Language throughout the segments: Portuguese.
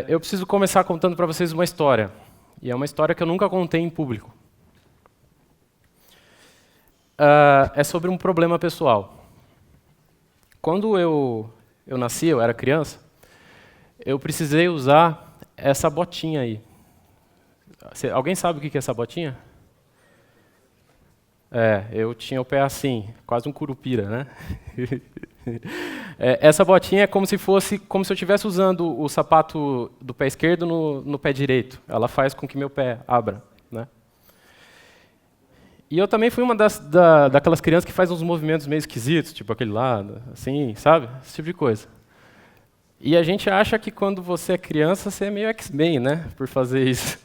eu preciso começar contando para vocês uma história. E é uma história que eu nunca contei em público. É sobre um problema pessoal. Quando eu nasci, eu era criança, eu precisei usar essa botinha aí. Alguém sabe o que é essa botinha? Eu tinha o pé assim, quase um curupira, né? Essa botinha é como se eu estivesse usando o sapato do pé esquerdo no pé direito. Ela faz com que meu pé abra, né? E eu também fui uma daquelas crianças que faz uns movimentos meio esquisitos, tipo aquele lado, assim, sabe? Esse tipo de coisa. E a gente acha que quando você é criança, você é meio X-Men, né? Por fazer isso.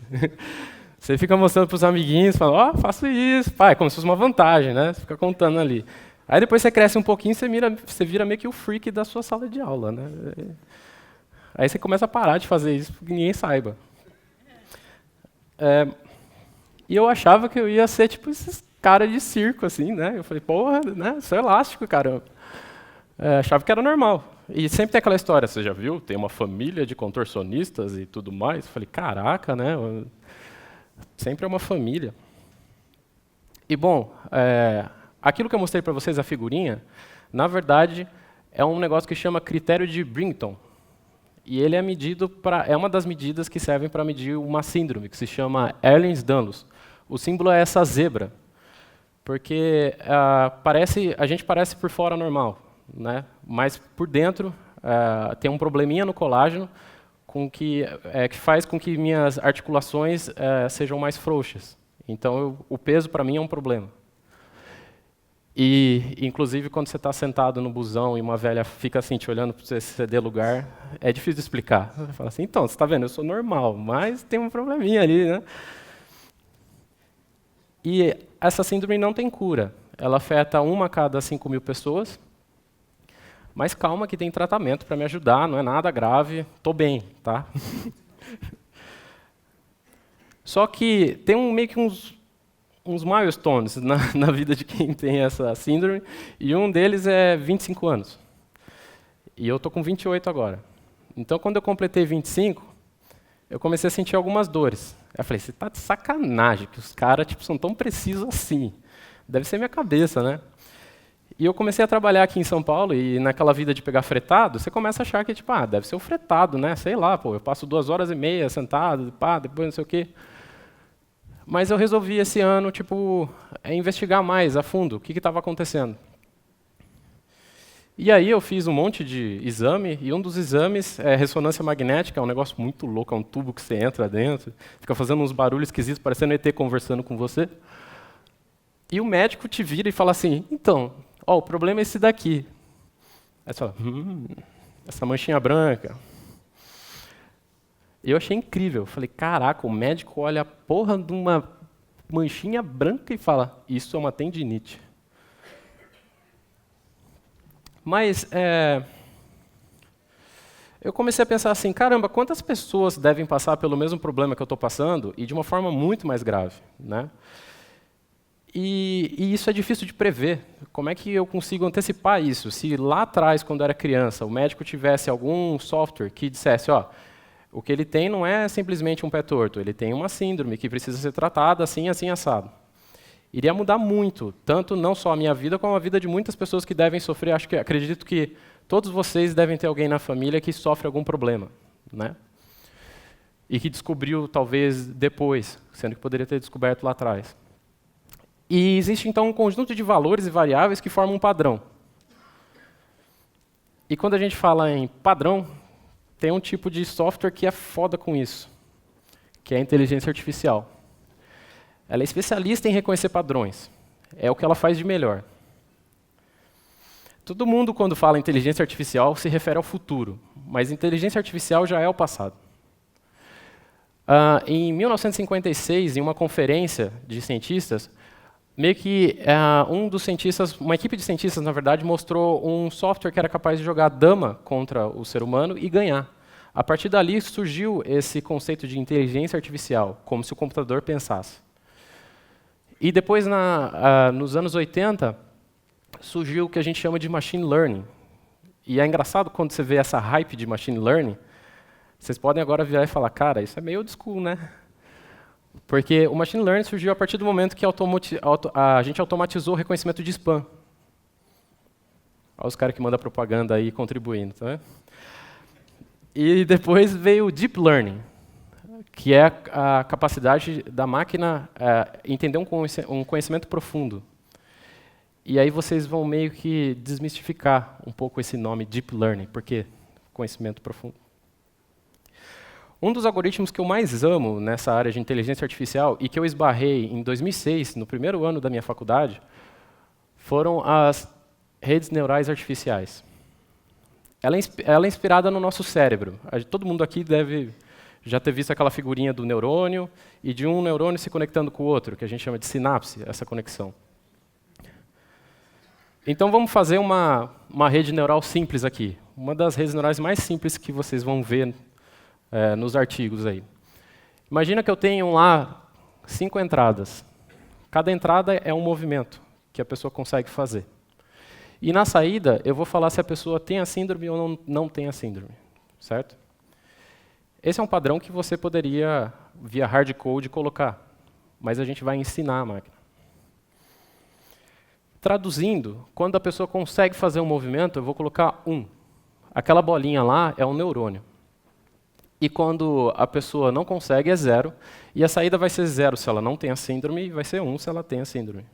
Você fica mostrando para os amiguinhos, falando, faço isso. Pá, é como se fosse uma vantagem, né? Você fica contando ali. Aí depois você cresce um pouquinho, você vira meio que o freak da sua sala de aula, né? Aí você começa a parar de fazer isso, porque ninguém saiba. E eu achava que eu ia ser tipo esses caras de circo, assim, né? Eu falei, porra, né? Sou elástico, caramba. Achava que era normal. E sempre tem aquela história, você já viu? Tem uma família de contorcionistas e tudo mais. Eu falei, caraca, né? Sempre é uma família. E, bom, aquilo que eu mostrei para vocês, a figurinha, na verdade, é um negócio que chama critério de Brington. E ele é uma das medidas que servem para medir uma síndrome, que se chama Ehlers-Danlos. O símbolo é essa zebra, porque a gente parece por fora normal, né? Mas por dentro tem um probleminha no colágeno que faz com que minhas articulações sejam mais frouxas. Então, o peso para mim é um problema. E, inclusive, quando você está sentado no busão e uma velha fica assim te olhando para você ceder lugar, é difícil de explicar. Você fala assim, então, você está vendo, eu sou normal, mas tem um probleminha ali, né? E essa síndrome não tem cura. Ela afeta 1 a cada 5.000 pessoas. Mas calma que tem tratamento para me ajudar, não é nada grave, estou bem, tá? Só que tem meio que uns milestones na vida de quem tem essa síndrome, e um deles é 25 anos. E eu estou com 28 agora. Então, quando eu completei 25, eu comecei a sentir algumas dores. Eu falei, você está de sacanagem, que os caras são tão precisos assim. Deve ser minha cabeça, né? E eu comecei a trabalhar aqui em São Paulo, e naquela vida de pegar fretado, você começa a achar que, deve ser o fretado, né? Sei lá, eu passo 2h30 sentado, depois não sei o quê. Mas eu resolvi esse ano, investigar mais a fundo o que estava acontecendo. E aí eu fiz um monte de exame, e um dos exames é ressonância magnética, é um negócio muito louco, é um tubo que você entra dentro, fica fazendo uns barulhos esquisitos, parecendo ET conversando com você. E o médico te vira e fala assim, então, o problema é esse daqui. Aí você fala, essa manchinha branca. E eu achei incrível. Eu falei, caraca, o médico olha a porra de uma manchinha branca e fala, isso é uma tendinite. Mas eu comecei a pensar assim, caramba, quantas pessoas devem passar pelo mesmo problema que eu estou passando e de uma forma muito mais grave, né? E isso é difícil de prever. Como é que eu consigo antecipar isso? Se lá atrás, quando eu era criança, o médico tivesse algum software que dissesse, o que ele tem não é simplesmente um pé torto, ele tem uma síndrome que precisa ser tratada assim, assim, assado. Iria mudar muito, tanto não só a minha vida, como a vida de muitas pessoas que devem sofrer. Acredito que todos vocês devem ter alguém na família que sofre algum problema, né? E que descobriu, talvez, depois, sendo que poderia ter descoberto lá atrás. E existe, então, um conjunto de valores e variáveis que formam um padrão. E quando a gente fala em padrão, tem um tipo de software que é foda com isso, que é a inteligência artificial. Ela é especialista em reconhecer padrões. É o que ela faz de melhor. Todo mundo, quando fala inteligência artificial, se refere ao futuro, mas inteligência artificial já é o passado. Em 1956, em uma conferência de cientistas, meio que uma equipe de cientistas, na verdade, mostrou um software que era capaz de jogar dama contra o ser humano e ganhar. A partir dali surgiu esse conceito de inteligência artificial, como se o computador pensasse. E depois, nos anos 80, surgiu o que a gente chama de machine learning. E é engraçado quando você vê essa hype de machine learning, Vocês podem agora virar e falar, cara, isso é meio old school, né? Porque o machine learning surgiu a partir do momento que a gente automatizou o reconhecimento de spam. Olha os caras que mandam propaganda aí contribuindo, tá vendo? E depois veio o deep learning, que é a capacidade da máquina entender um conhecimento profundo. E aí vocês vão meio que desmistificar um pouco esse nome deep learning, porque conhecimento profundo. Um dos algoritmos que eu mais amo nessa área de inteligência artificial e que eu esbarrei em 2006, no primeiro ano da minha faculdade, foram as redes neurais artificiais. Ela é inspirada no nosso cérebro. Todo mundo aqui deve já ter visto aquela figurinha do neurônio e de um neurônio se conectando com o outro, que a gente chama de sinapse, essa conexão. Então vamos fazer uma rede neural simples aqui. Uma das redes neurais mais simples que vocês vão ver nos artigos aí. Imagina que eu tenho lá 5 entradas. Cada entrada é um movimento que a pessoa consegue fazer. E na saída, eu vou falar se a pessoa tem a síndrome ou não tem a síndrome, certo? Esse é um padrão que você poderia, via hardcode, colocar, mas a gente vai ensinar a máquina. Traduzindo, quando a pessoa consegue fazer um movimento, eu vou colocar 1. Aquela bolinha lá é um neurônio. E quando a pessoa não consegue, é 0. E a saída vai ser 0 se ela não tem a síndrome, e vai ser 1 se ela tem a síndrome.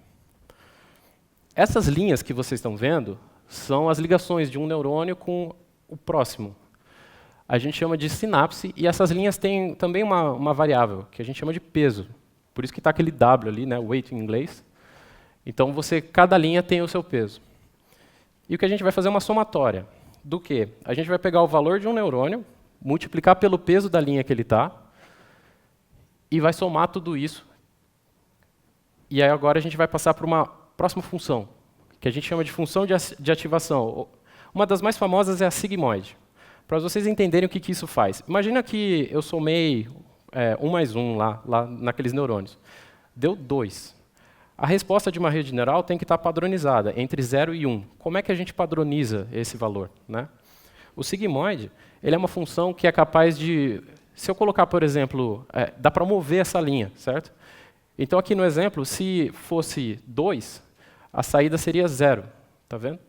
Essas linhas que vocês estão vendo são as ligações de um neurônio com o próximo. A gente chama de sinapse, e essas linhas têm também uma variável, que a gente chama de peso. Por isso que está aquele W ali, né, weight em inglês. Então, cada linha tem o seu peso. E o que a gente vai fazer é uma somatória. Do quê? A gente vai pegar o valor de um neurônio, multiplicar pelo peso da linha que ele está, e vai somar tudo isso. E aí agora a gente vai passar para uma próxima função, que a gente chama de função de ativação. Uma das mais famosas é a sigmoide. Para vocês entenderem o que isso faz. Imagina que eu somei 1 mais 1 lá naqueles neurônios. Deu 2. A resposta de uma rede neural tem que estar padronizada entre 0 e 1. Como é que a gente padroniza esse valor, né? O sigmoide, ele é uma função que é capaz de... Se eu colocar, por exemplo, dá para mover essa linha, certo? Então, aqui no exemplo, se fosse 2, a saída seria 0. Tá vendo?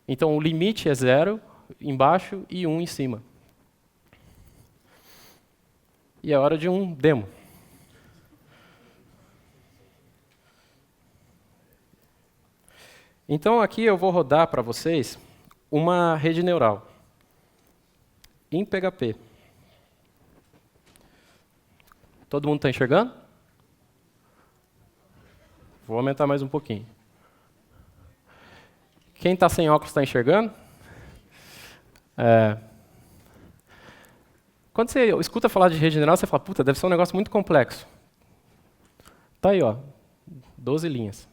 Então, o limite é 0 embaixo e 1 em cima. E é hora de um demo. Então, aqui eu vou rodar para vocês uma rede neural em PHP. Todo mundo está enxergando? Vou aumentar mais um pouquinho. Quem está sem óculos está enxergando? Quando você escuta falar de rede neural, você fala, puta, deve ser um negócio muito complexo. Tá aí, ó, 12 linhas.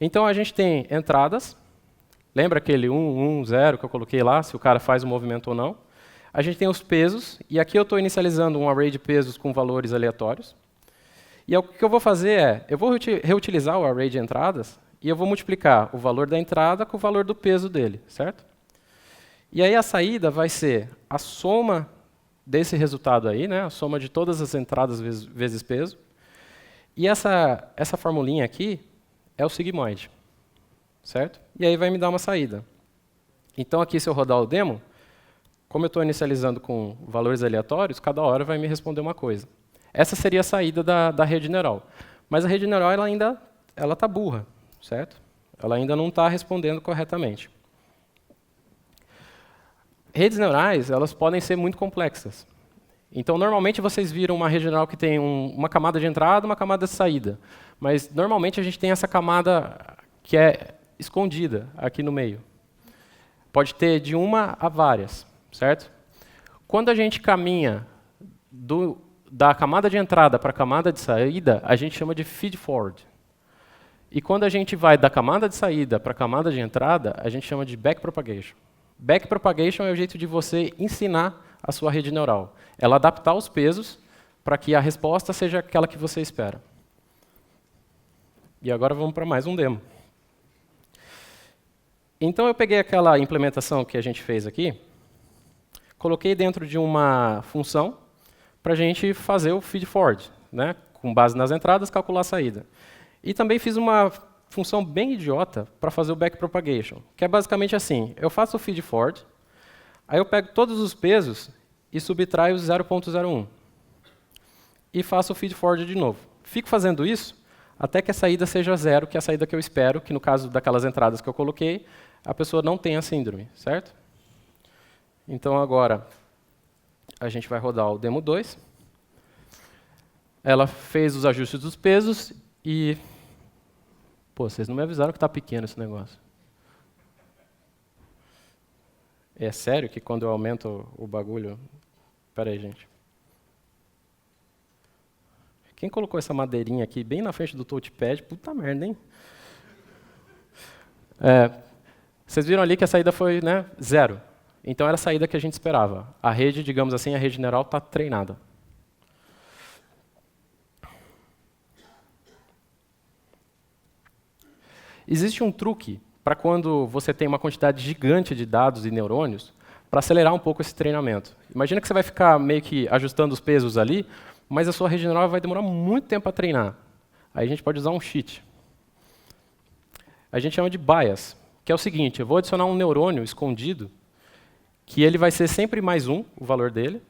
Então a gente tem entradas. Lembra aquele 1, 1, 0 que eu coloquei lá, se o cara faz o movimento ou não? A gente tem os pesos, e aqui eu estou inicializando um array de pesos com valores aleatórios. E o que eu vou fazer eu vou reutilizar o array de entradas, e eu vou multiplicar o valor da entrada com o valor do peso dele, certo? E aí a saída vai ser a soma desse resultado aí, né, a soma de todas as entradas vezes peso. E essa formulinha aqui é o sigmoide, certo? E aí vai me dar uma saída. Então aqui, se eu rodar o demo, como eu estou inicializando com valores aleatórios, cada hora vai me responder uma coisa. Essa seria a saída da rede neural. Mas a rede neural ela ainda está burra, certo? Ela ainda não está respondendo corretamente. Redes neurais elas podem ser muito complexas. Então, normalmente, vocês viram uma rede neural que tem uma camada de entrada e uma camada de saída. Mas, normalmente, a gente tem essa camada que é escondida aqui no meio. Pode ter de uma a várias, certo? Quando a gente caminha da camada de entrada para a camada de saída, a gente chama de feed-forward. E quando a gente vai da camada de saída para a camada de entrada, a gente chama de backpropagation. Backpropagation é o jeito de você ensinar a sua rede neural. Ela adaptar os pesos para que a resposta seja aquela que você espera. E agora vamos para mais um demo. Então eu peguei aquela implementação que a gente fez aqui, coloquei dentro de uma função para a gente fazer o feed forward, né? Com base nas entradas, calcular a saída. E também fiz uma função bem idiota para fazer o backpropagation, que é basicamente assim, eu faço o feed forward, aí eu pego todos os pesos e subtraio 0.01. E faço o feed forward de novo. Fico fazendo isso até que a saída seja 0, que é a saída que eu espero, que no caso daquelas entradas que eu coloquei, a pessoa não tenha síndrome, certo? Então agora a gente vai rodar o demo 2. Ela fez os ajustes dos pesos e... Pô, vocês não me avisaram que está pequeno esse negócio. É sério que quando eu aumento o bagulho... Espera aí, gente. Quem colocou essa madeirinha aqui bem na frente do touchpad? Puta merda, hein? Vocês viram ali que a saída foi, né, 0. Então era a saída que a gente esperava. A rede, digamos assim, a rede neural está treinada. Existe um truque para quando você tem uma quantidade gigante de dados e neurônios para acelerar um pouco esse treinamento. Imagina que você vai ficar meio que ajustando os pesos ali, mas a sua rede neural vai demorar muito tempo para treinar. Aí a gente pode usar um cheat. A gente chama de bias, que é o seguinte, eu vou adicionar um neurônio escondido, que ele vai ser sempre mais 1, o valor dele,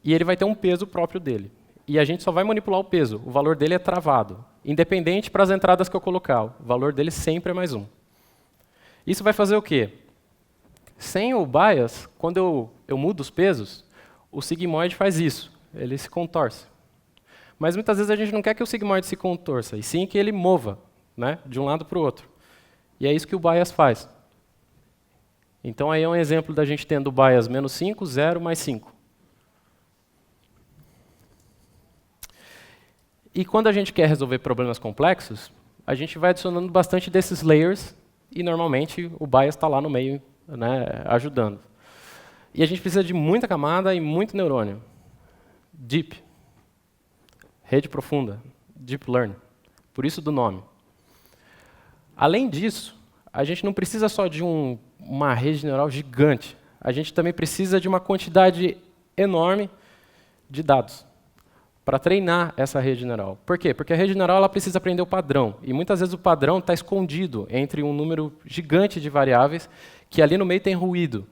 e ele vai ter um peso próprio dele. E a gente só vai manipular o peso, o valor dele é travado, independente para as entradas que eu colocar, o valor dele sempre é mais 1. Isso vai fazer o quê? Sem o bias, quando eu mudo os pesos, o sigmoide faz isso, ele se contorce. Mas muitas vezes a gente não quer que o sigmoide se contorça, e sim que ele mova, né, de um lado para o outro. E é isso que o bias faz. Então aí é um exemplo da gente tendo o bias menos 5, 0, mais 5. E quando a gente quer resolver problemas complexos, a gente vai adicionando bastante desses layers, e normalmente o bias está lá no meio, né, ajudando. E a gente precisa de muita camada e muito neurônio. Deep. Rede profunda. Deep Learning. Por isso do nome. Além disso, a gente não precisa só de uma rede neural gigante. A gente também precisa de uma quantidade enorme de dados para treinar essa rede neural. Por quê? Porque a rede neural ela precisa aprender o padrão. E muitas vezes o padrão está escondido entre um número gigante de variáveis que ali no meio tem ruído.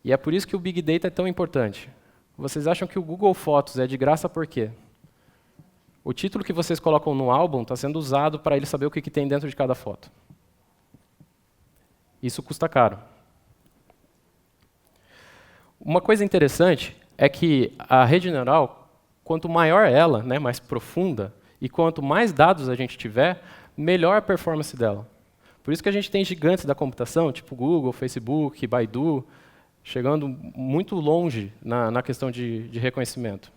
E é por isso que o Big Data é tão importante. Vocês acham que o Google Fotos é de graça por quê? O título que vocês colocam no álbum está sendo usado para ele saber o que tem dentro de cada foto. Isso custa caro. Uma coisa interessante é que a rede neural, quanto maior ela, né, mais profunda, e quanto mais dados a gente tiver, melhor a performance dela. Por isso que a gente tem gigantes da computação, tipo Google, Facebook, Baidu, chegando muito longe na questão de reconhecimento.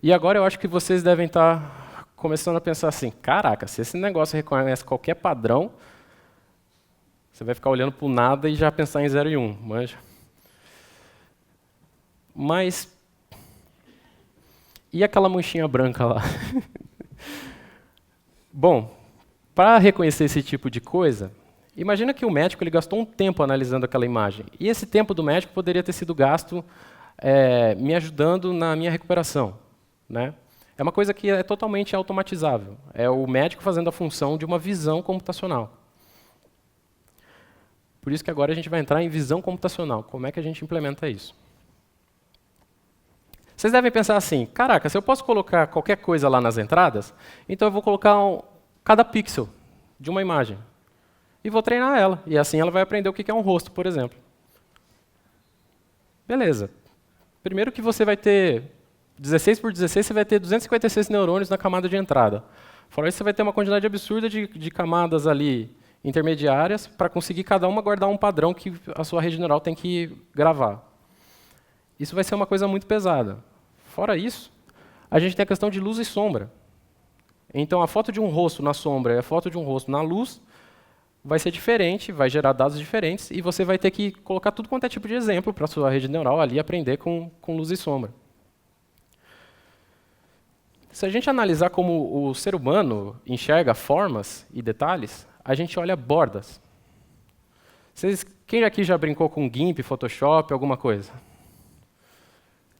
E agora eu acho que vocês devem estar começando a pensar assim, caraca, se esse negócio reconhece qualquer padrão, você vai ficar olhando para o nada e já pensar em 0 e 1, manja. Mas, e aquela manchinha branca lá? Bom, para reconhecer esse tipo de coisa, imagina que o médico ele gastou um tempo analisando aquela imagem. E esse tempo do médico poderia ter sido gasto me ajudando na minha recuperação. Né? É uma coisa que é totalmente automatizável. É o médico fazendo a função de uma visão computacional. Por isso que agora a gente vai entrar em visão computacional. Como é que a gente implementa isso? Vocês devem pensar assim, caraca, se eu posso colocar qualquer coisa lá nas entradas, então eu vou colocar cada pixel de uma imagem. E vou treinar ela. E assim ela vai aprender o que é um rosto, por exemplo. Beleza. Primeiro que você vai ter 16 por 16, você vai ter 256 neurônios na camada de entrada. Fora isso, você vai ter uma quantidade absurda de camadas ali intermediárias para conseguir cada uma guardar um padrão que a sua rede neural tem que gravar. Isso vai ser uma coisa muito pesada. Fora isso, a gente tem a questão de luz e sombra. Então, a foto de um rosto na sombra e a foto de um rosto na luz vai ser diferente, vai gerar dados diferentes, e você vai ter que colocar tudo quanto é tipo de exemplo para a sua rede neural ali aprender com luz e sombra. Se a gente analisar como o ser humano enxerga formas e detalhes, a gente olha bordas. Vocês Quem aqui já brincou com GIMP, Photoshop, alguma coisa?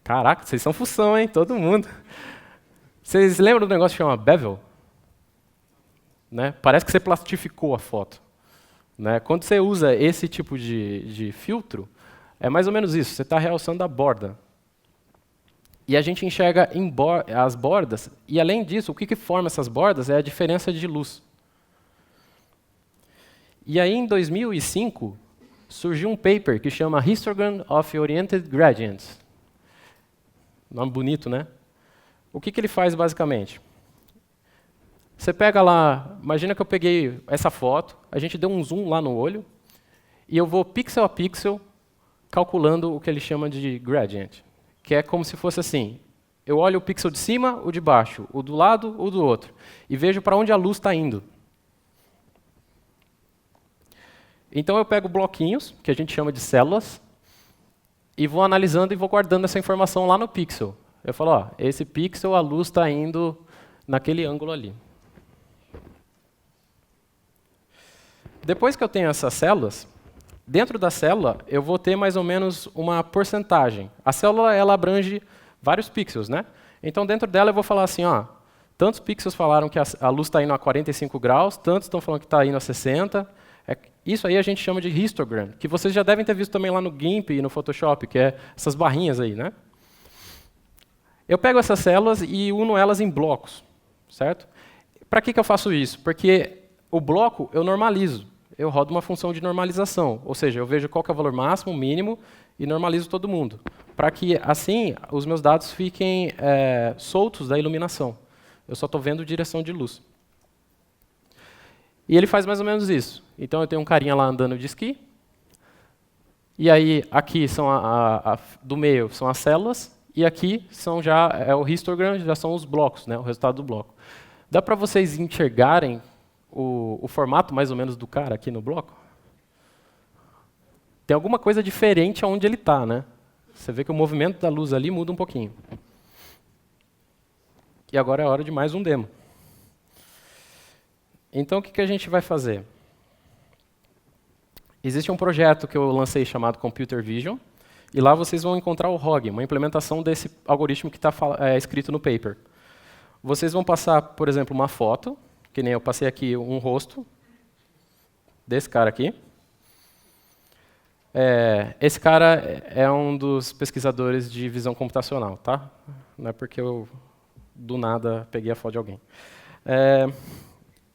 Caraca, vocês são fução, hein? Todo mundo. Vocês lembram do negócio que chama bevel? Né? Parece que você plastificou a foto. Né? Quando você usa esse tipo de filtro, é mais ou menos isso. Você está realçando a borda. E a gente enxerga as bordas, e além disso, o que forma essas bordas é a diferença de luz. E aí, em 2005, surgiu um paper que chama Histogram of Oriented Gradients. Nome bonito, né? O que ele faz, basicamente? Você pega lá, imagina que eu peguei essa foto, a gente deu um zoom lá no olho, e eu vou pixel a pixel calculando o que ele chama de gradient, que é como se fosse assim, eu olho o pixel de cima, o de baixo, o do lado, o do outro, e vejo para onde a luz está indo. Então eu pego bloquinhos, que a gente chama de células, e vou analisando e vou guardando essa informação lá no pixel. Eu falo, ó, esse pixel, a luz está indo naquele ângulo ali. Depois que eu tenho essas células, dentro da célula eu vou ter mais ou menos uma porcentagem. A célula ela abrange vários pixels, né? Então dentro dela eu vou falar assim, ó, tantos pixels falaram que a luz está indo a 45 graus, tantos estão falando que está indo a 60. Isso aí a gente chama de histogram, que vocês já devem ter visto também lá no GIMP e no Photoshop, que é essas barrinhas aí, né? Eu pego essas células e uno elas em blocos, certo? Para que eu faço isso? Porque o bloco eu normalizo. Eu rodo uma função de normalização, ou seja, eu vejo qual que é o valor máximo, mínimo, e normalizo todo mundo, para que, assim, os meus dados fiquem soltos da iluminação. Eu só estou vendo direção de luz. E ele faz mais ou menos isso. Então, eu tenho um carinha lá andando de esqui, e aí, aqui são do meio são as células, e aqui são já o histogram, já são os blocos, né, o resultado do bloco. Dá para vocês enxergarem o formato mais ou menos do cara aqui no bloco? Tem alguma coisa diferente aonde ele está, né? Você vê que o movimento da luz ali muda um pouquinho. E agora é a hora de mais um demo. Então, o que a gente vai fazer? Existe um projeto que eu lancei chamado Computer Vision, e lá vocês vão encontrar o ROG, uma implementação desse algoritmo que está escrito no paper. Vocês vão passar, por exemplo, uma foto, que nem eu passei aqui um rosto desse cara aqui. Esse cara é um dos pesquisadores de visão computacional, tá? Não é porque eu, do nada, peguei a foto de alguém.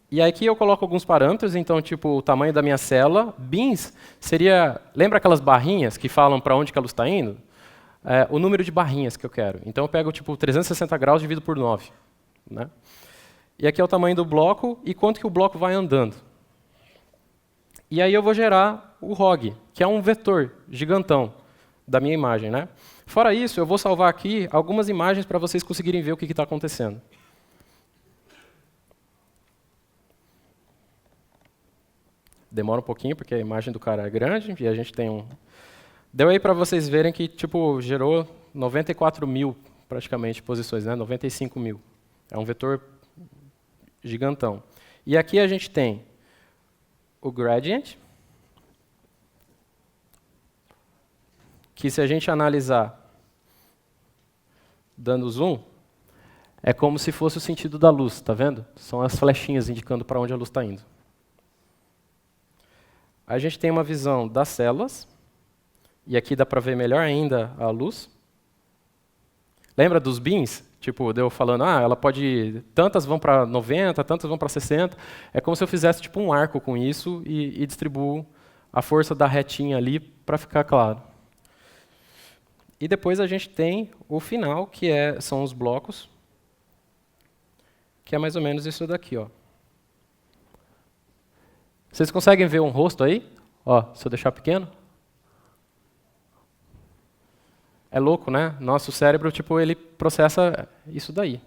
E aqui eu coloco alguns parâmetros, então, tipo, o tamanho da minha célula. Bins seria... Lembra aquelas barrinhas que falam para onde que a luz está indo? O número de barrinhas que eu quero. Então, eu pego, tipo, 360 graus dividido por 9. Né? E aqui é o tamanho do bloco e quanto que o bloco vai andando. E aí eu vou gerar o ROG, que é um vetor gigantão da minha imagem. Né? Fora isso, eu vou salvar aqui algumas imagens para vocês conseguirem ver o que está acontecendo. Demora um pouquinho, porque a imagem do cara é grande e a gente tem um... Deu aí para vocês verem que tipo, gerou 94 mil, praticamente, posições, né? 95 mil. É um vetor gigantão. E aqui a gente tem o gradient, que se a gente analisar dando zoom, é como se fosse o sentido da luz, tá vendo? São as flechinhas indicando para onde a luz está indo. A gente tem uma visão das células, e aqui dá para ver melhor ainda a luz. Lembra dos bins? Tipo, deu falando, ela pode... Tantas vão para 90, tantas vão para 60. É como se eu fizesse tipo um arco com isso e distribuo a força da retinha ali para ficar claro. E depois a gente tem o final, que são os blocos, que é mais ou menos isso daqui, ó. Vocês conseguem ver um rosto aí? Ó, se eu deixar pequeno. É louco, né? Nosso cérebro, tipo, ele processa isso daí.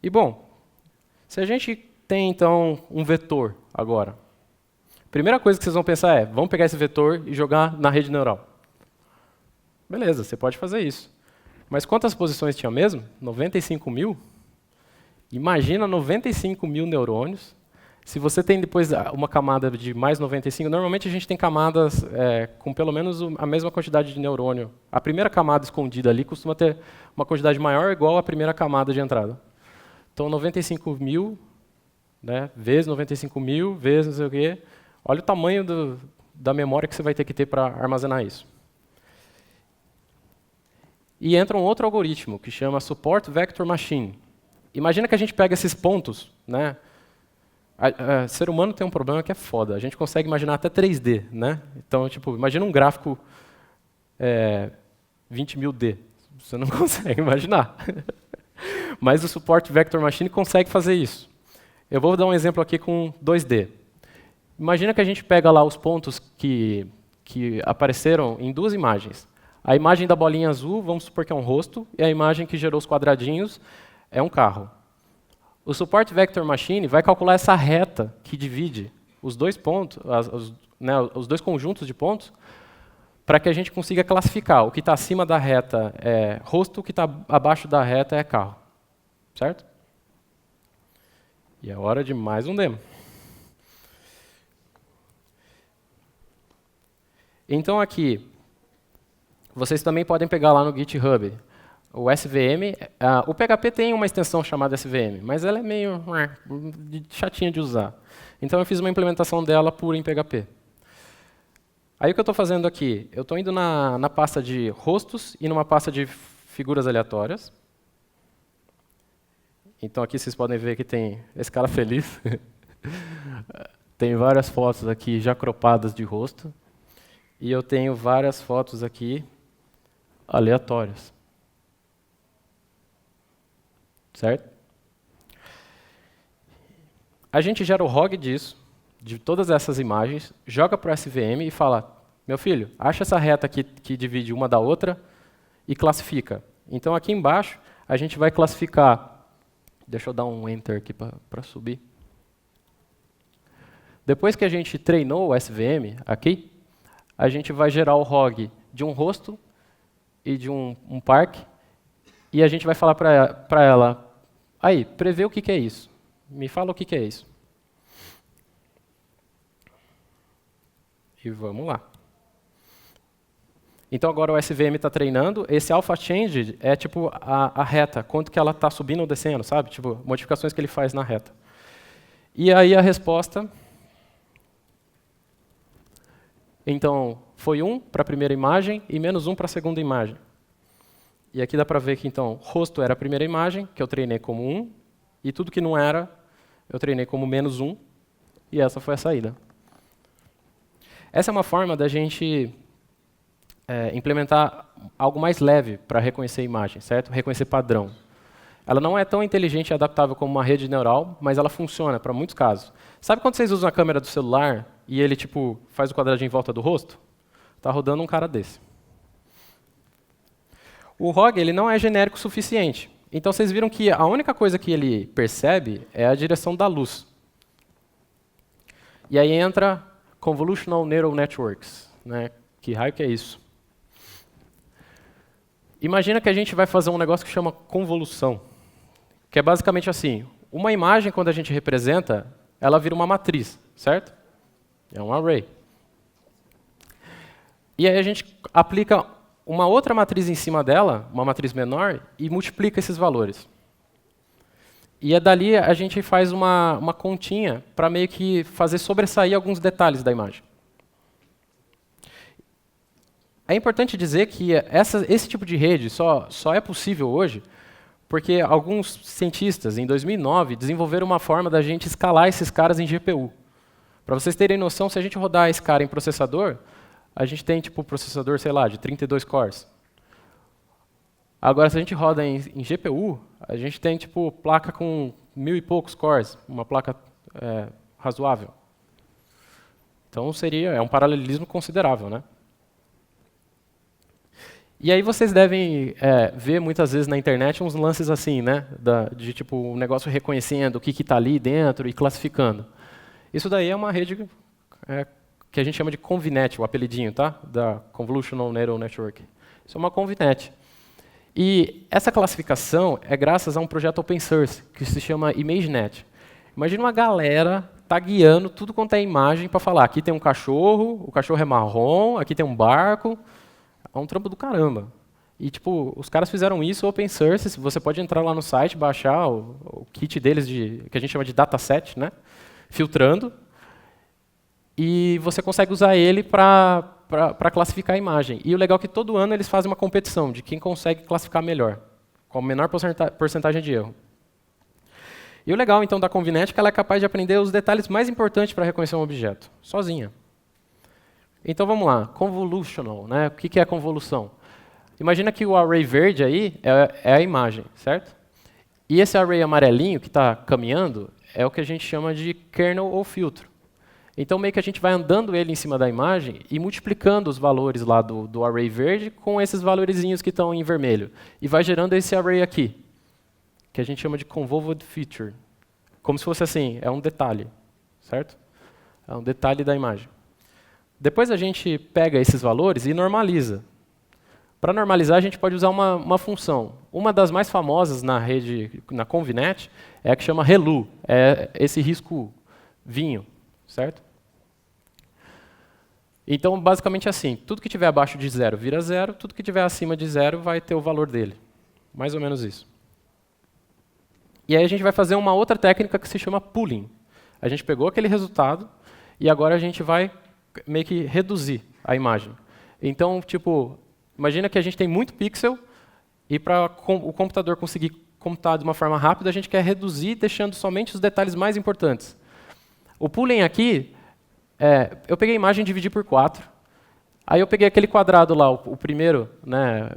E bom, se a gente tem então um vetor agora, a primeira coisa que vocês vão pensar é, vamos pegar esse vetor e jogar na rede neural. Beleza, você pode fazer isso. Mas quantas posições tinha mesmo? 95 mil? Imagina 95 mil neurônios Se você tem depois uma camada de mais 95, normalmente a gente tem camadas com pelo menos a mesma quantidade de neurônio. A primeira camada escondida ali costuma ter uma quantidade maior ou igual à primeira camada de entrada. Então 95.000, né, vezes 95.000, vezes não sei o quê. Olha o tamanho da memória que você vai ter que ter para armazenar isso. E entra um outro algoritmo, que chama Support Vector Machine. Imagina que a gente pega esses pontos, né? Ser humano tem um problema que é foda. A gente consegue imaginar até 3D, né? Então, tipo, imagina um gráfico 20.000D. Você não consegue imaginar. Mas o Support Vector Machine consegue fazer isso. Eu vou dar um exemplo aqui com 2D. Imagina que a gente pega lá os pontos que apareceram em duas imagens. A imagem da bolinha azul, vamos supor que é um rosto, e a imagem que gerou os quadradinhos é um carro. O Support Vector Machine vai calcular essa reta que divide os dois pontos, os dois conjuntos de pontos, para que a gente consiga classificar. O que está acima da reta é rosto, o que está abaixo da reta é carro. Certo? E é hora de mais um demo. Então aqui, vocês também podem pegar lá no GitHub o SVM. O PHP tem uma extensão chamada SVM, mas ela é meio chatinha de usar. Então eu fiz uma implementação dela pura em PHP. Aí o que eu estou fazendo aqui? Eu estou indo na pasta de rostos e numa pasta de figuras aleatórias. Então aqui vocês podem ver que tem esse cara feliz. Tem várias fotos aqui já cropadas de rosto. E eu tenho várias fotos aqui aleatórias. Certo? A gente gera o log disso, de todas essas imagens, joga para o SVM e fala, meu filho, acha essa reta aqui que divide uma da outra e classifica. Então aqui embaixo a gente vai classificar, deixa eu dar um Enter aqui para subir. Depois que a gente treinou o SVM aqui, a gente vai gerar o log de um rosto e de um parque, e a gente vai falar para ela, aí, prevê o que é isso. Me fala o que é isso. E vamos lá. Então agora o SVM está treinando, esse alpha change é tipo a reta, quanto que ela está subindo ou descendo, sabe? Tipo, modificações que ele faz na reta. E aí a resposta, então, foi 1 para a primeira imagem e menos 1 para a segunda imagem. E aqui dá para ver que, então, rosto era a primeira imagem, que eu treinei como 1, e tudo que não era, eu treinei como menos 1, e essa foi a saída. Essa é uma forma da gente implementar algo mais leve para reconhecer imagem, certo? Reconhecer padrão. Ela não é tão inteligente e adaptável como uma rede neural, mas ela funciona para muitos casos. Sabe quando vocês usam a câmera do celular e ele tipo faz o quadradinho em volta do rosto? Está rodando um cara desse. O ROG ele não é genérico o suficiente. Então vocês viram que a única coisa que ele percebe é a direção da luz. E aí entra Convolutional Neural Networks. Né? Que raio que é isso? Imagina que a gente vai fazer um negócio que chama convolução. Que é basicamente assim, uma imagem, quando a gente representa, ela vira uma matriz, certo? É um array. E aí a gente aplica uma outra matriz em cima dela, uma matriz menor, e multiplica esses valores. E dali a gente faz uma continha para meio que fazer sobressair alguns detalhes da imagem. É importante dizer que esse tipo de rede só é possível hoje porque alguns cientistas, em 2009, desenvolveram uma forma da gente escalar esses caras em GPU. Para vocês terem noção, se a gente rodar esse cara em processador, a gente tem tipo processador, sei lá, de 32 cores. Agora, se a gente roda em GPU, a gente tem tipo placa com 1000 e poucos cores, uma placa razoável. Então é um paralelismo considerável, né? E aí vocês devem ver muitas vezes na internet uns lances assim, né? De tipo um negócio reconhecendo o que está ali dentro e classificando. Isso daí é uma rede que a gente chama de ConvNet, o apelidinho, tá? Da Convolutional Neural Network. Isso é uma ConvNet. E essa classificação é graças a um projeto open source que se chama ImageNet. Imagina uma galera tagueando tudo quanto é imagem para falar, aqui tem um cachorro, o cachorro é marrom, aqui tem um barco. É um trampo do caramba. E, tipo, os caras fizeram isso open source, você pode entrar lá no site, baixar o kit deles, que a gente chama de dataset, né? Filtrando, e você consegue usar ele para classificar a imagem. E o legal é que todo ano eles fazem uma competição de quem consegue classificar melhor, com a menor porcentagem de erro. E o legal, então, da Convinet é que ela é capaz de aprender os detalhes mais importantes para reconhecer um objeto, sozinha. Então, vamos lá. Convolutional, né? O que é convolução? Imagina que o array verde aí é a imagem, certo? E esse array amarelinho que está caminhando é o que a gente chama de kernel ou filtro. Então, meio que a gente vai andando ele em cima da imagem e multiplicando os valores lá do array verde com esses valorizinhos que estão em vermelho. E vai gerando esse array aqui, que a gente chama de convolved feature. Como se fosse assim, é um detalhe, certo? É um detalhe da imagem. Depois a gente pega esses valores e normaliza. Para normalizar, a gente pode usar uma função. Uma das mais famosas na rede, na Convinet, é a que chama relu, é esse risco vinho, certo? Então, basicamente assim, tudo que tiver abaixo de 0 vira 0, tudo que tiver acima de 0 vai ter o valor dele. Mais ou menos isso. E aí a gente vai fazer uma outra técnica que se chama pooling. A gente pegou aquele resultado e agora a gente vai meio que reduzir a imagem. Então, tipo, imagina que a gente tem muito pixel e para o computador conseguir computar de uma forma rápida, a gente quer reduzir deixando somente os detalhes mais importantes. O pooling aqui, eu peguei a imagem e dividi por 4. Aí eu peguei aquele quadrado lá, o primeiro, né?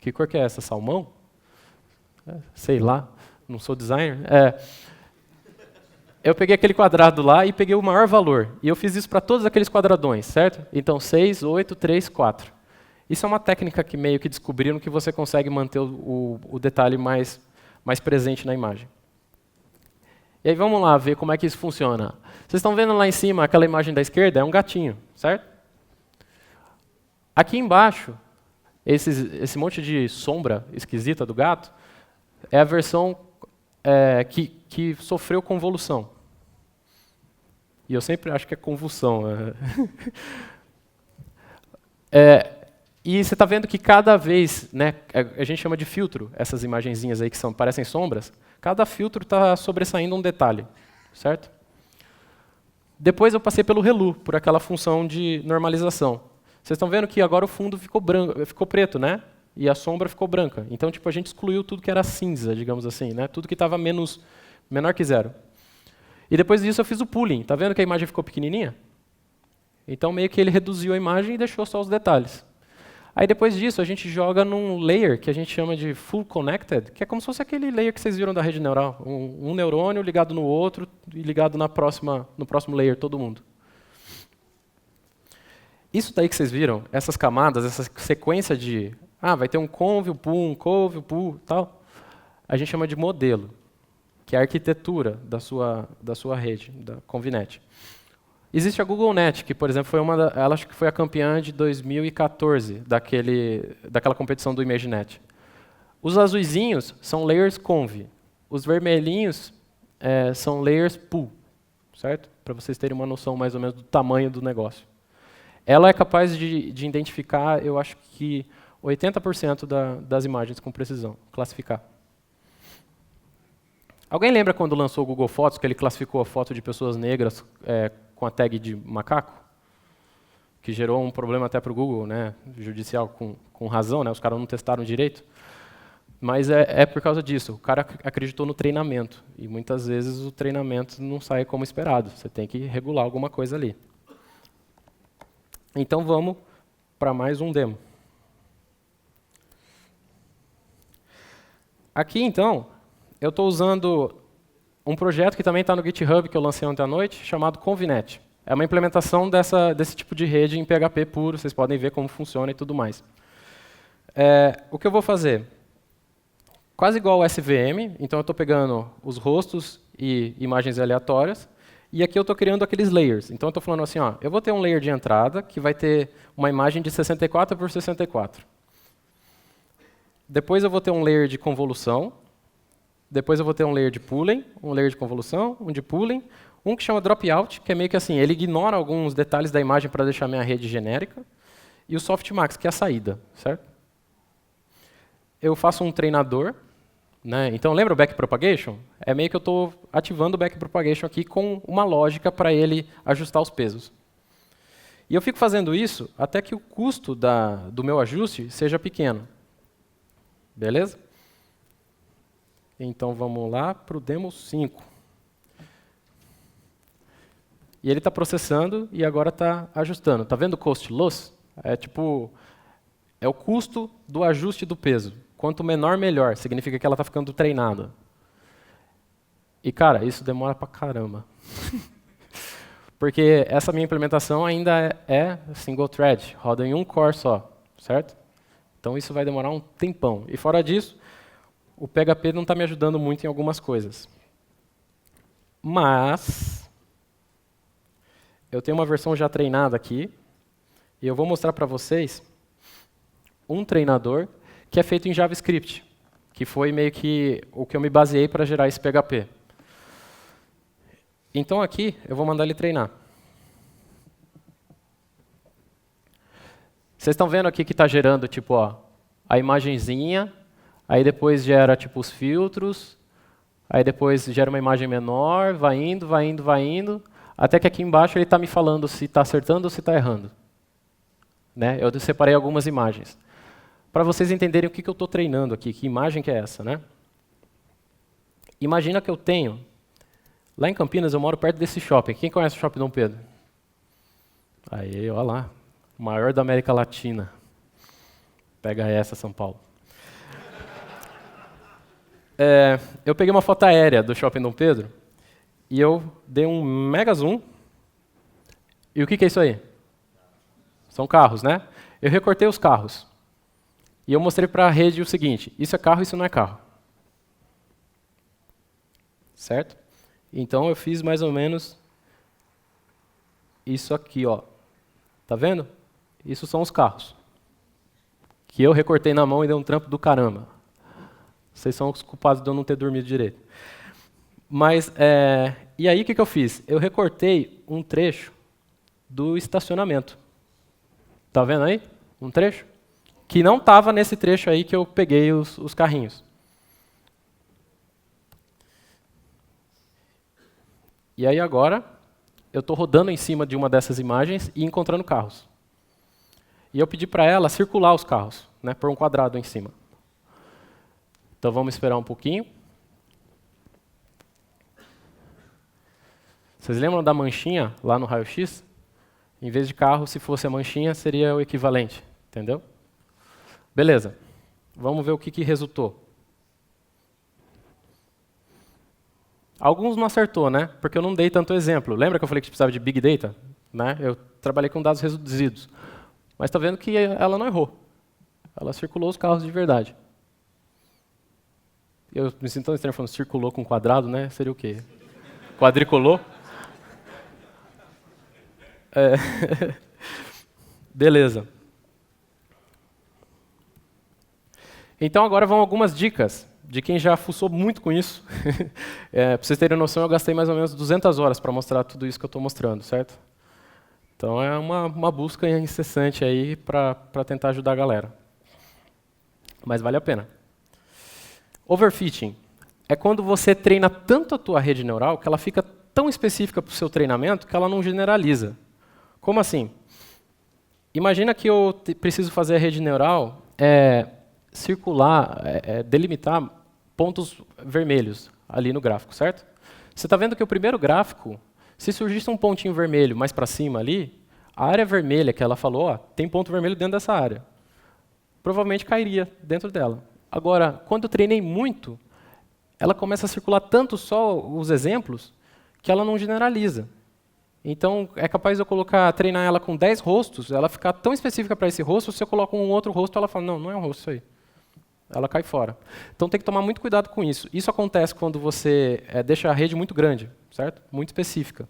Que cor que é essa? Salmão? Sei lá, não sou designer. Eu peguei aquele quadrado lá e peguei o maior valor. E eu fiz isso para todos aqueles quadradões, certo? Então 6, 8, 3, 4. Isso é uma técnica que meio que descobriram que você consegue manter o detalhe mais presente na imagem. E aí vamos lá ver como é que isso funciona. Vocês estão vendo lá em cima, aquela imagem da esquerda é um gatinho, certo? Aqui embaixo, esse monte de sombra esquisita do gato é a versão que sofreu convolução. E eu sempre acho que é convulsão. E você está vendo que cada vez, né, a gente chama de filtro, essas imagenzinhas aí que parecem sombras, cada filtro está sobressaindo um detalhe, certo? Depois eu passei pelo relu, por aquela função de normalização. Vocês estão vendo que agora o fundo ficou preto, né? E a sombra ficou branca. Então, tipo, a gente excluiu tudo que era cinza, digamos assim, né? Tudo que estava menor que 0. E depois disso eu fiz o pooling. Está vendo que a imagem ficou pequenininha? Então, meio que ele reduziu a imagem e deixou só os detalhes. Aí depois disso, a gente joga num layer que a gente chama de full connected, que é como se fosse aquele layer que vocês viram da rede neural. Um neurônio ligado no outro e ligado no próximo layer, todo mundo. Isso daí que vocês viram, essas camadas, essa sequência de vai ter um conv, um pool, tal, a gente chama de modelo, que é a arquitetura da sua rede, da Convinet. Existe a GoogleNet, que, por exemplo, ela acho que foi a campeã de 2014 daquela competição do ImageNet. Os azuizinhos são layers conv. Os vermelhinhos são layers pool, certo? Para vocês terem uma noção mais ou menos do tamanho do negócio. Ela é capaz de identificar, eu acho que 80% das imagens com precisão, classificar. Alguém lembra quando lançou o Google Fotos, que ele classificou a foto de pessoas negras com a tag de macaco, que gerou um problema até para o Google, né, judicial, com razão, né, os caras não testaram direito, mas é por causa disso, o cara acreditou no treinamento, e muitas vezes o treinamento não sai como esperado, você tem que regular alguma coisa ali. Então vamos para mais um demo. Aqui então, eu estou usando um projeto que também está no GitHub, que eu lancei ontem à noite, chamado Convinet. É uma implementação desse tipo de rede em PHP puro, vocês podem ver como funciona e tudo mais. O que eu vou fazer? Quase igual ao SVM, então eu estou pegando os rostos e imagens aleatórias, e aqui eu estou criando aqueles layers. Então eu estou falando assim, eu vou ter um layer de entrada, que vai ter uma imagem de 64 por 64. Depois eu vou ter um layer de convolução. depois eu vou ter um layer de pooling, um layer de convolução, um de pooling, um que chama dropout, que é meio que assim, ele ignora alguns detalhes da imagem para deixar minha rede genérica, e o softmax, que é a saída, certo? Eu faço um treinador, né? Então lembra o backpropagation? É meio que eu estou ativando o backpropagation aqui com uma lógica para ele ajustar os pesos. E eu fico fazendo isso até que o custo do meu ajuste seja pequeno. Beleza? Então vamos lá para o demo 5. E ele está processando e agora está ajustando. Está vendo o cost loss? É o custo do ajuste do peso. Quanto menor, melhor. Significa que ela está ficando treinada. E, cara, isso demora pra caramba. Porque essa minha implementação ainda é single thread, roda em um core só, certo? Então isso vai demorar um tempão. E fora disso, o PHP não está me ajudando muito em algumas coisas. Mas eu tenho uma versão já treinada aqui, e eu vou mostrar para vocês um treinador que é feito em JavaScript, que foi meio que o que eu me baseei para gerar esse PHP. Então aqui eu vou mandar ele treinar. Vocês estão vendo aqui que está gerando tipo, ó, a imagenzinha, aí depois gera tipo, os filtros, aí depois gera uma imagem menor, vai indo, vai indo, vai indo, até que aqui embaixo ele está me falando se está acertando ou se está errando. Né? Eu separei algumas imagens. Para vocês entenderem o que eu estou treinando aqui, que imagem que é essa. Né? Imagina que eu tenho, lá em Campinas eu moro perto desse shopping. Quem conhece o Shopping Dom Pedro? Aí, olha lá, o maior da América Latina. Pega essa, São Paulo. Eu peguei uma foto aérea do Shopping Dom Pedro e eu dei um mega zoom. E o que é isso aí? São carros, né? Eu recortei os carros. E eu mostrei para a rede o seguinte, isso é carro, isso não é carro. Certo? Então eu fiz mais ou menos isso aqui, ó. Tá vendo? Isso são os carros. Que eu recortei na mão e dei um trampo do caramba. Vocês são os culpados de eu não ter dormido direito. Mas, e aí o que eu fiz? Eu recortei um trecho do estacionamento. Tá vendo aí? Um trecho? Que não estava nesse trecho aí que eu peguei os carrinhos. E aí agora, eu estou rodando em cima de uma dessas imagens e encontrando carros. E eu pedi para ela circular os carros, né, por um quadrado em cima. Então vamos esperar um pouquinho. Vocês lembram da manchinha lá no raio-x? Em vez de carro, se fosse a manchinha, seria o equivalente. Entendeu? Beleza. Vamos ver o que resultou. Alguns não acertou, né? Porque eu não dei tanto exemplo. Lembra que eu falei que precisava de Big Data? Né? Eu trabalhei com dados reduzidos. Mas está vendo que ela não errou. Ela circulou os carros de verdade. Eu me sinto tão estranho falando circulou com quadrado, né? Seria o quê? Quadriculou? Beleza. Então agora vão algumas dicas de quem já fuçou muito com isso. Para vocês terem noção, eu gastei mais ou menos 200 horas para mostrar tudo isso que eu estou mostrando, certo? Então é uma busca incessante aí para tentar ajudar a galera. Mas vale a pena. Overfitting é quando você treina tanto a tua rede neural que ela fica tão específica para o seu treinamento que ela não generaliza. Como assim? Imagina que eu preciso fazer a rede neural circular, delimitar pontos vermelhos ali no gráfico, certo? Você está vendo que o primeiro gráfico, se surgisse um pontinho vermelho mais para cima ali, a área vermelha que ela falou, ó, tem ponto vermelho dentro dessa área. Provavelmente cairia dentro dela. Agora, quando eu treinei muito, ela começa a circular tanto só os exemplos que ela não generaliza. Então, é capaz de eu treinar ela com 10 rostos, ela ficar tão específica para esse rosto, se eu coloco um outro rosto, ela fala, não, não é um rosto isso aí. Ela cai fora. Então tem que tomar muito cuidado com isso. Isso acontece quando você deixa a rede muito grande, certo? Muito específica.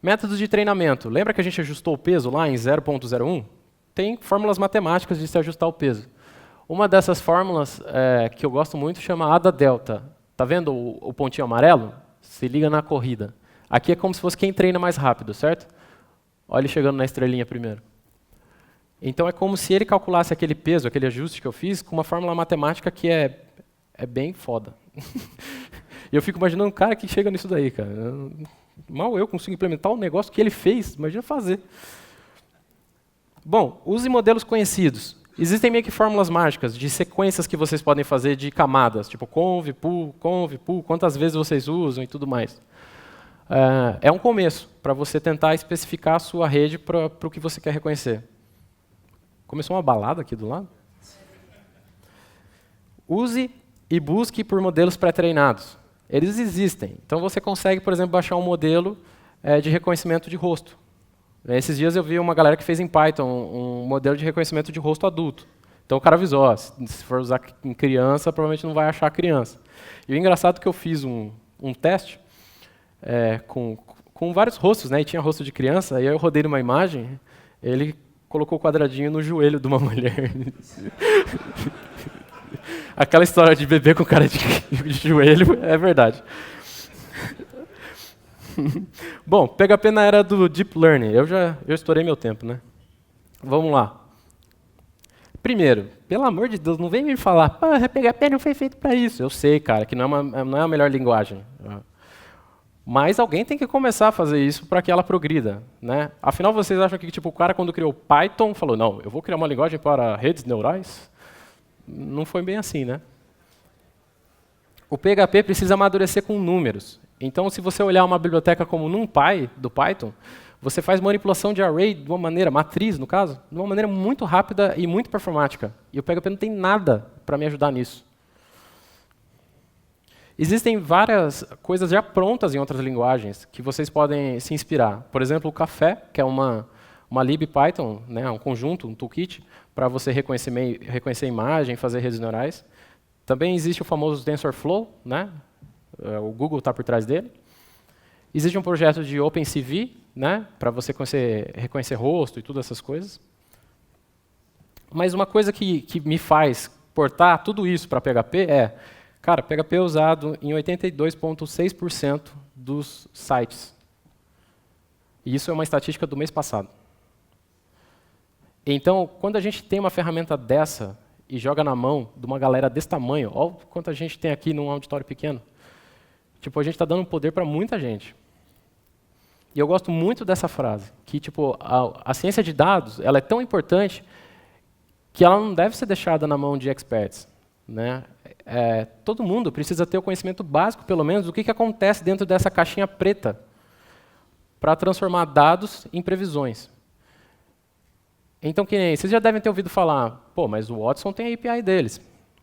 Métodos de treinamento. Lembra que a gente ajustou o peso lá em 0.01? Tem fórmulas matemáticas de se ajustar o peso. Uma dessas fórmulas que eu gosto muito chama ADA delta. Tá vendo o pontinho amarelo? Se liga na corrida. Aqui é como se fosse quem treina mais rápido, certo? Olha ele chegando na estrelinha primeiro. Então é como se ele calculasse aquele peso, aquele ajuste que eu fiz, com uma fórmula matemática que é bem foda. E eu fico imaginando um cara que chega nisso daí, cara. Mal eu consigo implementar o negócio que ele fez, imagina fazer. Bom, use modelos conhecidos. Existem meio que fórmulas mágicas de sequências que vocês podem fazer de camadas, tipo conv, pull, quantas vezes vocês usam e tudo mais. É um começo para você tentar especificar a sua rede para o que você quer reconhecer. Começou uma balada aqui do lado? Use e busque por modelos pré-treinados. Eles existem. Então você consegue, por exemplo, baixar um modelo de reconhecimento de rosto. Esses dias eu vi uma galera que fez em Python um modelo de reconhecimento de rosto adulto. Então o cara avisou, ó, se for usar em criança, provavelmente não vai achar a criança. E o engraçado é que eu fiz um teste com vários rostos, né? E tinha rosto de criança, aí eu rodei numa imagem, ele colocou o quadradinho no joelho de uma mulher. Aquela história de bebê com cara de joelho é verdade. Bom, PHP na era do Deep Learning. Eu estourei meu tempo, né? Vamos lá. Primeiro, pelo amor de Deus, não vem me falar, PHP não foi feito para isso. Eu sei, cara, que não é a melhor linguagem. Mas alguém tem que começar a fazer isso para que ela progrida, né? Afinal, vocês acham que tipo, o cara, quando criou Python, falou, não, eu vou criar uma linguagem para redes neurais? Não foi bem assim, né? O PHP precisa amadurecer com números. Então, se você olhar uma biblioteca como NumPy, do Python, você faz manipulação de array de uma maneira, matriz no caso, de uma maneira muito rápida e muito performática. E o PHP não tem nada para me ajudar nisso. Existem várias coisas já prontas em outras linguagens que vocês podem se inspirar. Por exemplo, o Café, que é uma lib Python, né, um conjunto, um toolkit, para você reconhecer imagem, fazer redes neurais. Também existe o famoso TensorFlow, né? O Google está por trás dele. Existe um projeto de OpenCV, né? Para você reconhecer rosto e todas essas coisas. Mas uma coisa que me faz portar tudo isso para PHP cara, PHP é usado em 82,6% dos sites. E isso é uma estatística do mês passado. Então, quando a gente tem uma ferramenta dessa e joga na mão de uma galera desse tamanho, olha quanto a gente tem aqui num auditório pequeno. Tipo, a gente está dando poder para muita gente. E eu gosto muito dessa frase, que tipo, a ciência de dados ela é tão importante que ela não deve ser deixada na mão de experts, né? Todo mundo precisa ter o conhecimento básico, pelo menos, do que acontece dentro dessa caixinha preta para transformar dados em previsões. Então, vocês já devem ter ouvido falar, pô, mas o Watson tem a API deles.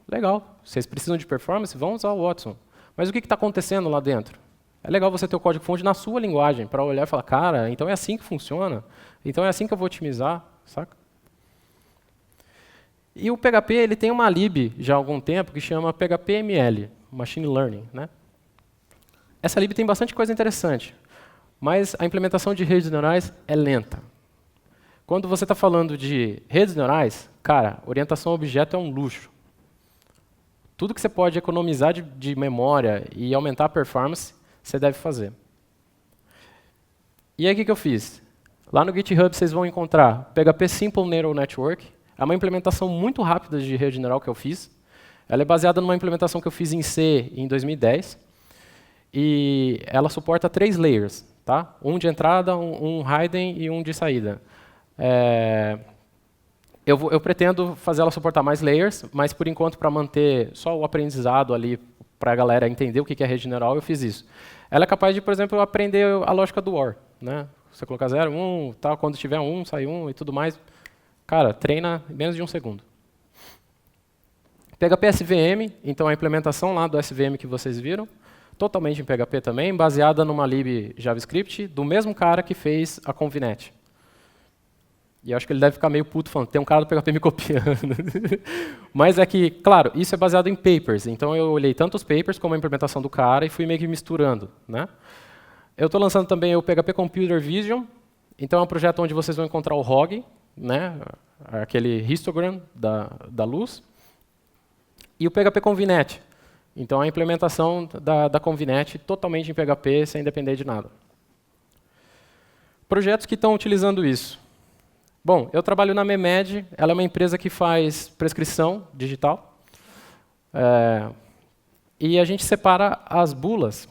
Legal, vocês precisam de performance, vão usar o Watson. Mas o que está acontecendo lá dentro? É legal você ter o código-fonte na sua linguagem, para olhar e falar, cara, então é assim que funciona, então é assim que eu vou otimizar, saca? E o PHP ele tem uma lib já há algum tempo que chama PHP-ML, Machine Learning, né? Essa lib tem bastante coisa interessante, mas a implementação de redes neurais é lenta. Quando você está falando de redes neurais, cara, orientação a objeto é um luxo. Tudo que você pode economizar de memória e aumentar a performance, você deve fazer. E aí o que eu fiz? Lá no GitHub vocês vão encontrar PHP Simple Neural Network. É uma implementação muito rápida de rede neural que eu fiz. Ela é baseada numa implementação que eu fiz em C em 2010. E ela suporta 3 layers, tá? Um de entrada, um hidden e um de saída. Eu pretendo fazer ela suportar mais layers, mas por enquanto, para manter só o aprendizado ali, para a galera entender o que é rede neural, eu fiz isso. Ela é capaz de, por exemplo, aprender a lógica do OR, né? Você colocar 0, 1, tal, quando tiver 1, sai 1 e tudo mais. Cara, treina em menos de 1 segundo. PHP SVM, então a implementação lá do SVM que vocês viram, totalmente em PHP também, baseada numa lib JavaScript do mesmo cara que fez a Convinet. E eu acho que ele deve ficar meio puto falando, tem um cara do PHP me copiando. Mas é que, claro, isso é baseado em papers. Então eu olhei tanto os papers como a implementação do cara e fui meio que misturando, né? Eu estou lançando também o PHP Computer Vision. Então é um projeto onde vocês vão encontrar o ROG, né? Aquele histogram da luz. E o PHP Convinet. Então, a implementação da Convinet totalmente em PHP, sem depender de nada. Projetos que estão utilizando isso. Bom, eu trabalho na Memed, ela é uma empresa que faz prescrição digital. E a gente separa as bulas.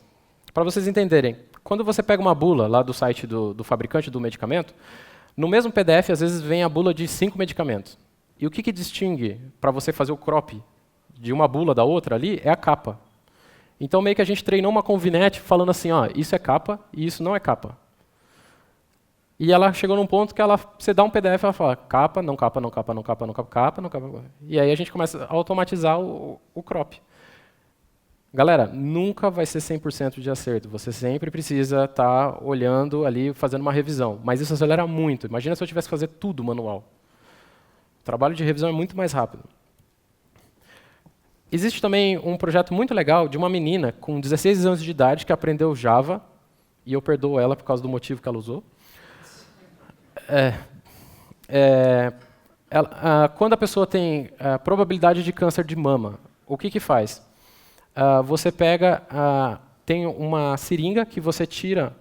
Para vocês entenderem, quando você pega uma bula lá do site do fabricante do medicamento, no mesmo PDF, às vezes, vem a bula de 5 medicamentos. E o que distingue para você fazer o crop de uma bula da outra ali é a capa. Então, meio que a gente treinou uma Convinet falando assim, ó, isso é capa e isso não é capa. E ela chegou num ponto que você dá um PDF e ela fala capa, não capa, não capa, não capa, não capa, capa, não capa. E aí a gente começa a automatizar o crop. Galera, nunca vai ser 100% de acerto. Você sempre precisa estar olhando ali, fazendo uma revisão. Mas isso acelera muito. Imagina se eu tivesse que fazer tudo manual. O trabalho de revisão é muito mais rápido. Existe também um projeto muito legal de uma menina com 16 anos de idade que aprendeu Java, e eu perdoo ela por causa do motivo que ela usou. Quando a pessoa tem probabilidade de câncer de mama, o que faz? Você pega, tem uma seringa que você tira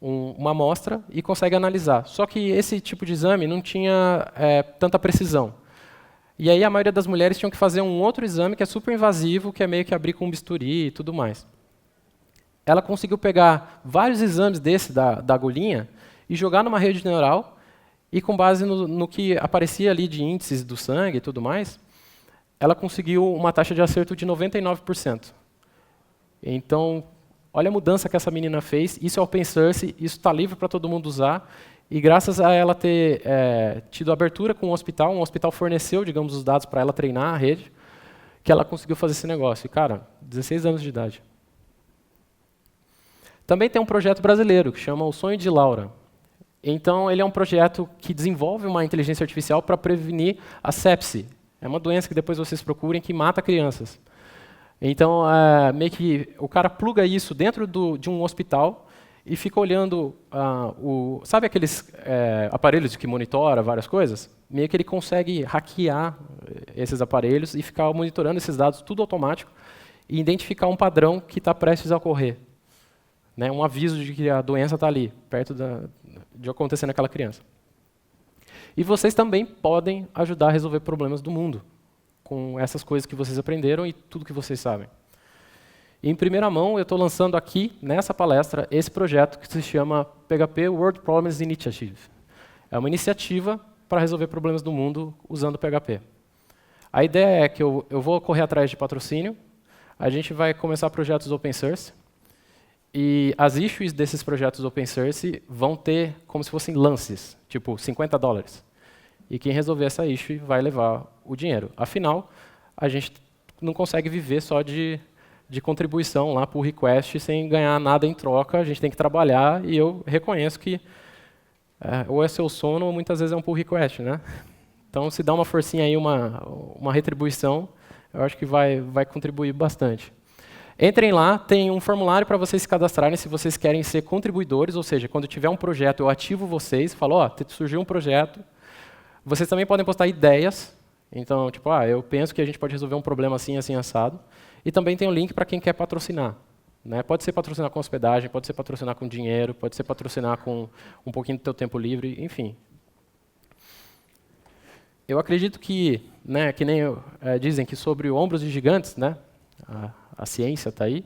uma amostra e consegue analisar. Só que esse tipo de exame não tinha tanta precisão. E aí a maioria das mulheres tinham que fazer um outro exame que é super invasivo, que é meio que abrir com um bisturi e tudo mais. Ela conseguiu pegar vários exames desse da agulhinha e jogar numa rede neural, e com base no que aparecia ali de índices do sangue e tudo mais, ela conseguiu uma taxa de acerto de 99%. Então, olha a mudança que essa menina fez. Isso é open source, isso está livre para todo mundo usar. E graças a ela ter tido abertura com um hospital forneceu, digamos, os dados para ela treinar a rede, que ela conseguiu fazer esse negócio. E, cara, 16 anos de idade. Também tem um projeto brasileiro que chama O Sonho de Laura. Então, ele é um projeto que desenvolve uma inteligência artificial para prevenir a sepse. É uma doença que depois vocês procurem que mata crianças. Então, meio que o cara pluga isso dentro de um hospital e fica olhando, sabe aqueles aparelhos que monitora várias coisas? Meio que ele consegue hackear esses aparelhos e ficar monitorando esses dados, tudo automático, e identificar um padrão que está prestes a ocorrer. Né, um aviso de que a doença está ali, perto de acontecer naquela criança. E vocês também podem ajudar a resolver problemas do mundo, com essas coisas que vocês aprenderam e tudo que vocês sabem. E, em primeira mão, eu estou lançando aqui, nessa palestra, esse projeto que se chama PHP World Problems Initiative. É uma iniciativa para resolver problemas do mundo usando PHP. A ideia é que eu vou correr atrás de patrocínio, a gente vai começar projetos open source, e as issues desses projetos open source vão ter como se fossem lances, tipo $50. E quem resolver essa issue vai levar o dinheiro. Afinal, a gente não consegue viver só de contribuição lá por request sem ganhar nada em troca, a gente tem que trabalhar, e eu reconheço que ou é seu sono ou muitas vezes é um pull request, né? Então, se dá uma forcinha aí, uma retribuição, eu acho que vai contribuir bastante. Entrem lá, tem um formulário para vocês se cadastrarem se vocês querem ser contribuidores, ou seja, quando tiver um projeto, eu ativo vocês, falo, ó, surgiu um projeto. Vocês também podem postar ideias, então, tipo, eu penso que a gente pode resolver um problema assim, assim, assado. E também tem um link para quem quer patrocinar. Né? Pode ser patrocinar com hospedagem, pode ser patrocinar com dinheiro, pode ser patrocinar com um pouquinho do teu tempo livre, enfim. Eu acredito que, né, que nem dizem que sobre ombros de gigantes, né, a ciência está aí,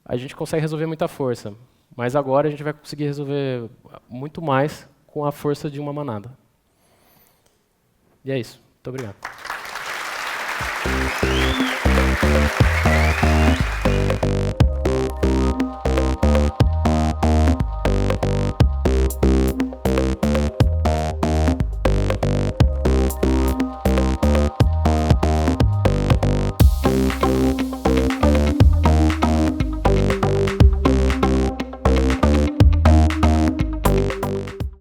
a gente consegue resolver muita força. Mas agora a gente vai conseguir resolver muito mais com a força de uma manada. E é isso. Muito obrigado.